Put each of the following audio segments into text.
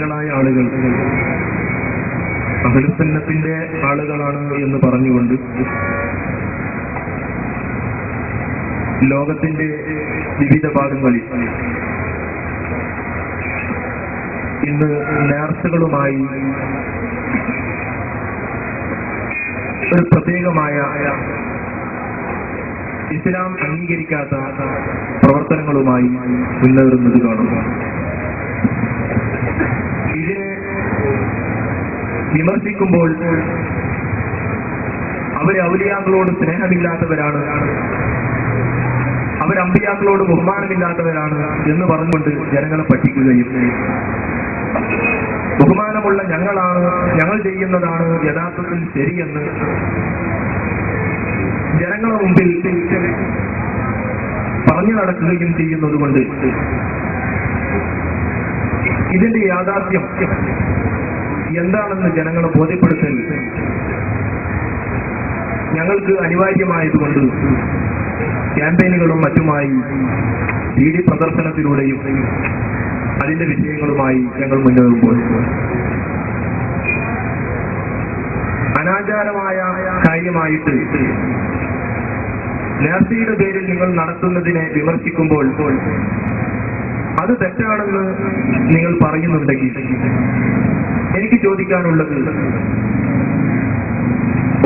വിഡ്ഢികളായ ആളുകൾ അഹ്ലുസുന്നത്തിന്റെ ആളുകളാണ് എന്ന് പറഞ്ഞുകൊണ്ട് ലോകത്തിന്റെ വിവിധ ഭാഗങ്ങളിൽ ഇന്ന് നേർച്ചകളുമായി ഒരു പ്രത്യേകമായ ഇസ്ലാം അംഗീകരിക്കാത്ത പ്രവർത്തനങ്ങളുമായി മുന്നേറുന്നത് കാണുന്നു. ഇതിനെ വിമർശിക്കുമ്പോൾ അവര് ഔലിയാക്കളോട് സ്നേഹമില്ലാത്തവരാണ്, അവരമ്പിയാക്കളോട് ബഹുമാനമില്ലാത്തവരാണ് എന്ന് പറഞ്ഞുകൊണ്ട് ജനങ്ങളെ പറ്റിക്കുകയും ബഹുമാനമുള്ള ഞങ്ങൾ ചെയ്യുന്നതാണ് യഥാർത്ഥത്തിൽ ശരിയെന്ന് ജനങ്ങളുടെ മുമ്പിൽ പറഞ്ഞു നടക്കുകയും ചെയ്യുന്നത് കൊണ്ട് ഇതിന്റെ യാഥാർത്ഥ്യം എന്താണെന്ന് ജനങ്ങളെ ബോധ്യപ്പെടുത്തൽ ഞങ്ങൾക്ക് അനിവാര്യമായതുകൊണ്ട് ക്യാമ്പയിനുകളും മറ്റുമായി CD പ്രദർശനത്തിലൂടെയും അതിന്റെ വിഷയങ്ങളുമായി ഞങ്ങൾ മുന്നേറുമ്പോൾ അനാചാരമായ കാര്യമായിട്ട് നേർച്ചയുടെ പേരിൽ നിങ്ങൾ നടത്തുന്നതിനെ വിമർശിക്കുമ്പോൾ അത് തെറ്റാണെന്ന് നിങ്ങൾ പറയുന്നുണ്ടെങ്കിൽ എനിക്ക് ചോദിക്കാനുള്ളത്,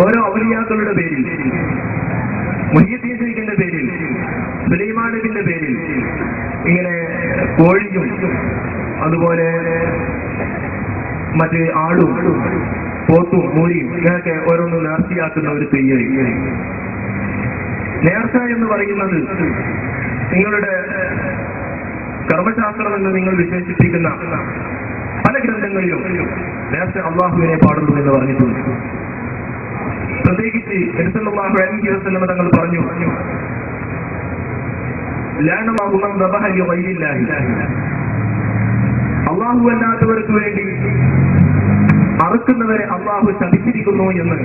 ഓരോ ഔലിയാക്കളുടെ പേരിൽ, മുഹ്യിദ്ദീൻ ശൈഖിന്റെ പേരിൽ, സുലൈമാൻ നബിന്റെ പേരിൽ ഇങ്ങനെ കോഴിയും അതുപോലെ മറ്റ് ആടും പോത്തും മൂരിയും ഇങ്ങനെയൊക്കെ ഓരോന്ന് നേർച്ചയാക്കുന്ന ഒരു തെയ്യറി. നേർച്ച എന്ന് പറയുന്നത് നിങ്ങളുടെ കർമ്മശാസ്ത്രം എന്ന് നിങ്ങൾ വിശേഷിപ്പിക്കുന്ന പല ഗ്രന്ഥങ്ങളിലും നേർച്ച അള്ളാഹുവിനെ പാടുള്ളൂ എന്ന് പറഞ്ഞിട്ടുണ്ട്. പ്രത്യേകിച്ച് നബി സല്ലല്ലാഹു അലൈഹി വസല്ലം തങ്ങൾ പറഞ്ഞു, അള്ളാഹു അല്ലാത്തവർക്ക് വേണ്ടി അറുക്കുന്നവരെ അള്ളാഹു ശപിച്ചിരിക്കുന്നു എന്ന്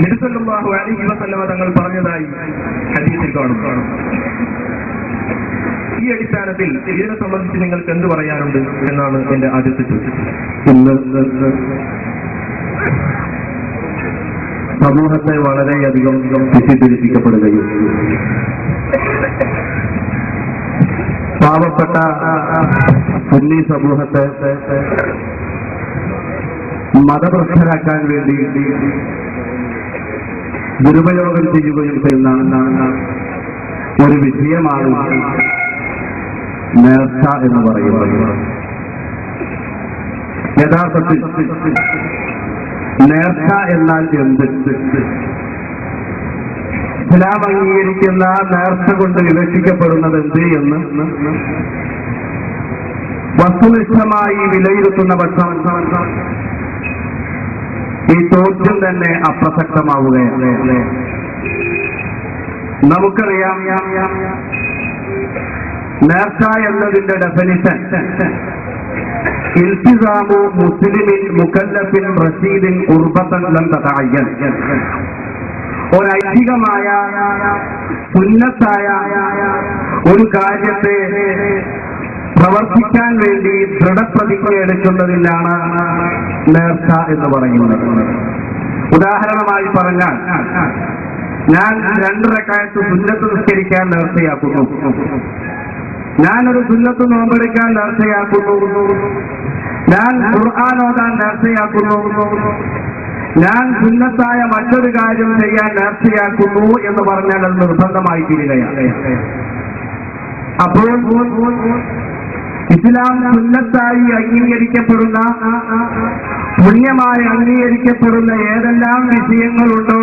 നബി സല്ലല്ലാഹു അലൈഹി വസല്ലം തങ്ങൾ പറഞ്ഞതായി ഹദീസിൽ കാണും. ഈ അടിസ്ഥാനത്തിൽ ഇതിനെ സംബന്ധിച്ച് നിങ്ങൾക്ക് എന്ത് പറയാനുണ്ട് എന്നാണ് എന്റെ ആദ്യത്തെ ചോദ്യം. സമൂഹത്തെ വളരെയധികം തെറ്റിദ്ധരിപ്പിക്കപ്പെടുകയും പാവപ്പെട്ട സുന്നി സമൂഹത്തെ മതഭ്രഷ്ടരാക്കാൻ വേണ്ടി ദുരുപയോഗം ചെയ്യുകയും ചെയ്യുന്ന ഒരു വിഷയമാണ് നേർച്ച എന്ന് പറയുന്നത്. യഥാർത്ഥത്തിൽ നേർച്ച എന്നാൽ എന്ത്? ഇസ്ലാം അംഗീകരിക്കുന്ന നേർച്ച കൊണ്ട് വിവക്ഷിക്കപ്പെടുന്നത് എന്ത് എന്ന് വസ്തുനിഷ്ഠമായി വിലയിരുത്തുന്ന പക്ഷം ഈ ചോദ്യം തന്നെ അപ്രസക്തമാവുകയാണ്. നമുക്കറിയാം, നേർച്ച എന്നതിന്റെ ഡെഫിനിഷൻ ഇൽത്തിസാമു മുസ്ലിമിൻ മുകല്ലഫിൻ റഷീദിൻ ഖുർബതൻ ലം തതഅയ്യൻ, ഒരൈഹികമായ സുന്നത്തായ ഒരു കാര്യത്തെ പ്രവർത്തിക്കാൻ വേണ്ടി ദൃഢപ്രതിജ്ഞ എടുക്കുന്നതിനാണ് നേർച്ച എന്ന് പറയുന്നത്. ഉദാഹരണമായി പറഞ്ഞാൽ, ഞാൻ 2 റക്അത്ത് സുന്നത്ത് നിസ്കരിക്കാൻ നേർച്ചയാക്കുന്നു, ഞാനൊരു സുന്നത്ത് നോമ്പെടുക്കാൻ നേർച്ചയാക്കുന്നു, ഞാൻ ഖുർആൻ ഓതാൻ നേർച്ചയാക്കുന്നു, ഞാൻ സുന്നത്തായ മറ്റൊരു കാര്യം ചെയ്യാൻ നേർച്ചയാക്കുന്നു എന്ന് പറഞ്ഞാൽ അത് നിർബന്ധമായി തീരുകയാണ്. അപ്പോൾ ഇസ്ലാം സുന്നത്തായി അംഗീകരിക്കപ്പെടുന്ന, പുണ്യമായി അംഗീകരിക്കപ്പെടുന്ന ഏതെല്ലാം വിഷയങ്ങളുണ്ടോ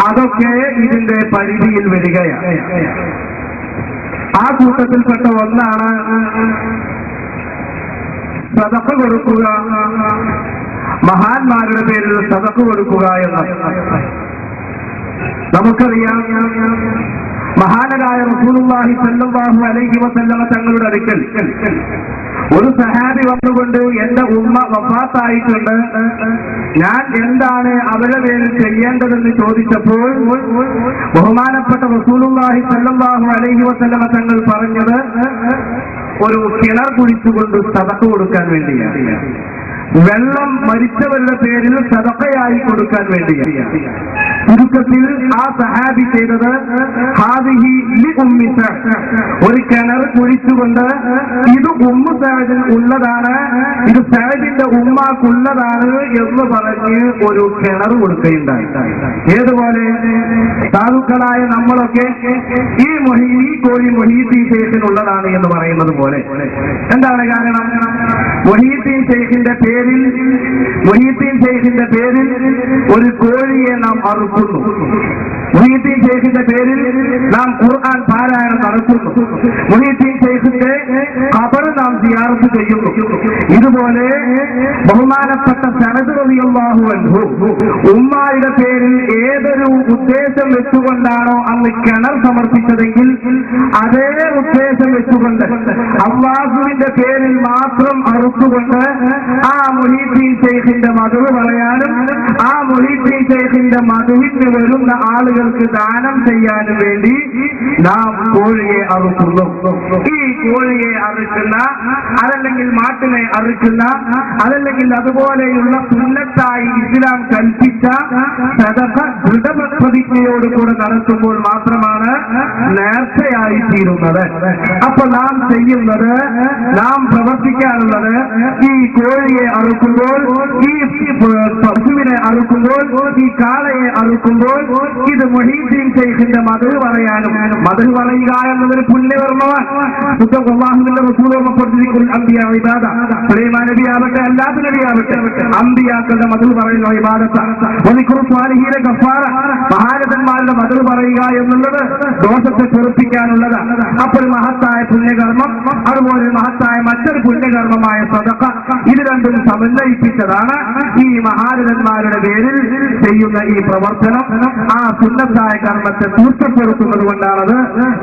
അതൊക്കെ ഇതിന്റെ പരിധിയിൽ വരികയാണ്. ആ കൂട്ടത്തിൽപ്പെട്ട ഒന്നാണ് സദഖ കൊടുക്കുക, മഹാന്മാരുടെ പേരിൽ സദഖ കൊടുക്കുക എന്നത്. നമുക്കറിയാം, മഹാനരായ റസൂലുള്ളാഹി സ്വല്ലല്ലാഹു അലൈഹി വസല്ലമ തങ്ങളുടെ അടുക്കൽ ഒരു സഹാബി വന്നുകൊണ്ട് എന്റെ ഉമ്മ വഫാത്തായിട്ടുണ്ട്, ഞാൻ എന്താണ് അവരുടെ പേരിൽ ചെയ്യേണ്ടതെന്ന് ചോദിച്ചപ്പോൾ ബഹുമാനപ്പെട്ട റസൂലുള്ളാഹി സ്വല്ലല്ലാഹു അലൈഹി വസല്ലമ തങ്ങൾ പറഞ്ഞത് ഒരു കിണർ കുഴിച്ചുകൊണ്ട് സദഖ കൊടുക്കാൻ വേണ്ടിയാണ്. വെള്ളം മരിച്ചവരുടെ പേരിൽ സദഖയായി കൊടുക്കാൻ വേണ്ടിയാണ്. ചുരുക്കത്തിൽ ആ സഹാബി ചെയ്തത് ഹാദിഹി ലി ഉമ്മി സഅദ്, ഒരു കിണർ കുഴിച്ചുകൊണ്ട് ഇത് ഉമ്മു സഅദിന് ഉള്ളതാണ്, ഇത് സഅദിന്റെ ഉമ്മാക്കുള്ളതാണ് എന്ന് പറഞ്ഞ് ഒരു കിണർ കൊടുക്കുകയുണ്ടായി. ഏതുപോലെ സാധുക്കളായ നമ്മളൊക്കെ ഈ കോഴി മൊഹീദ്ദീൻ ശൈഖിനുള്ളതാണ് എന്ന് പറയുന്നത് പോലെ. എന്താണ് കാരണം? മൊഹീദ്ദീൻ ശൈഖിന്റെ പേരിൽ ഒരു കോഴിയെ നാം അറുക്കുന്നു, മൊഹീദ്ദീൻ ശൈഖിന്റെ പേരിൽ നാം ഖുർആൻ പാരായണം നടത്തുന്നു, മൊഹീദ്ദീൻ ശൈഖിന്റെ ഖബർ നാം സിയാറത്ത് ചെയ്യുന്നു. ഇതുപോലെ ബഹുമാനപ്പെട്ട സഅദ് റളിയല്ലാഹു അൻഹു ഉമ്മായുടെ പേരിൽ ഏതൊരു ഉദ്ദേശം വെച്ചുകൊണ്ടാണോ അന്ന് കിണർ സമർപ്പിച്ചതെങ്കിൽ അതേ ഉദ്ദേശം വെച്ചുകൊണ്ട് അല്ലാഹുവിന്റെ പേരിൽ മാത്രം അറുത്തുകൊണ്ട് ആ മൊഹീദ്ദീൻ ശൈഖിന്റെ മദ്ഹ് പറയാനും ആ മൊഹീദ്ദീൻ ശൈഖിന്റെ മദ്ഹിന് വരുന്ന ആളുകൾക്ക് ദാനം ചെയ്യാനും വേണ്ടി നാം കോഴിയെ അറുക്കുന്നു. ഈ കോഴിയെ അറുക്കുന്ന, അതല്ലെങ്കിൽ മാട്ടിനെ അറുക്കുന്ന, അതല്ലെങ്കിൽ അതുപോലെയുള്ള സുന്നത്തായി ഇസ്ലാം കൽപ്പിച്ച സദഖ ദൃഢപ്രതിജ്ഞയോടുകൂടെ നടത്തുമ്പോൾ മാത്രമാണ് നേർച്ചയായി തീരുന്നത്. അപ്പൊ നാം ചെയ്യുന്നത്, നാം പ്രവർത്തിക്കാനുള്ളത്, ഈ കോഴിയെ അറുക്കുമ്പോൾ, ഈ പശുവിനെ അറുക്കുമ്പോൾ, ഈ കാളയെ അറുക്കുമ്പോൾ ഇത് മൊഹീദ്ദീൻ ശൈഖിന്റെ മദ്ഹ് പറയാനും, മദ്ഹ് പറയുക എന്നതൊരു പുണ്യകർമ്മമാണ്. അല്ലാഹുവിന്റെ റസൂൽ ഓർമ്മപ്പെടുത്തിയിരിക്കുന്ന അംബിയാ ഇബാദ, സുലൈമാൻ നബി ആവട്ടെ അല്ലാത്ത നബി ആവട്ടെ അംബിയാക്കളുടെ മദ്ഹ് പറയുന്ന ഇബാദത്താണ്. വദിക്റു സ്വാലിഹീന ഗഫാറ, മഹാരഥന്മാരുടെ മദ്ഹ് പറയുക എന്നുള്ളത് ദോഷത്തെ ചെറുപ്പിക്കാനുള്ളതാണ്. അപ്പോൾ മഹത്തായ പുണ്യകർമ്മം, അതുപോലെ മഹത്തായ മറ്റൊരു പുണ്യകർമ്മമായ സദഖ, ഇത് രണ്ടും സമന്വയിപ്പിച്ചതാണ് ഈ മഹാരഥന്മാരുടെ പേരിൽ ചെയ്യുന്ന ഈ പ്രവർത്തനം. ആ സുന്നത്തായ കർമ്മത്തെ തൂർത്തപ്പെടുത്തുന്നത് കൊണ്ടാണത്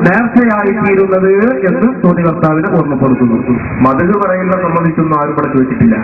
നേർച്ചയായി തീരുന്നത് എന്ന് ചോദ്യകർത്താവിനെ ഓർമ്മപ്പെടുത്തുന്നു. മദ്ഹ് പറയുന്ന സംബന്ധിച്ചൊന്നും ആരും ഇവിടെ ചോദിച്ചിട്ടില്ല.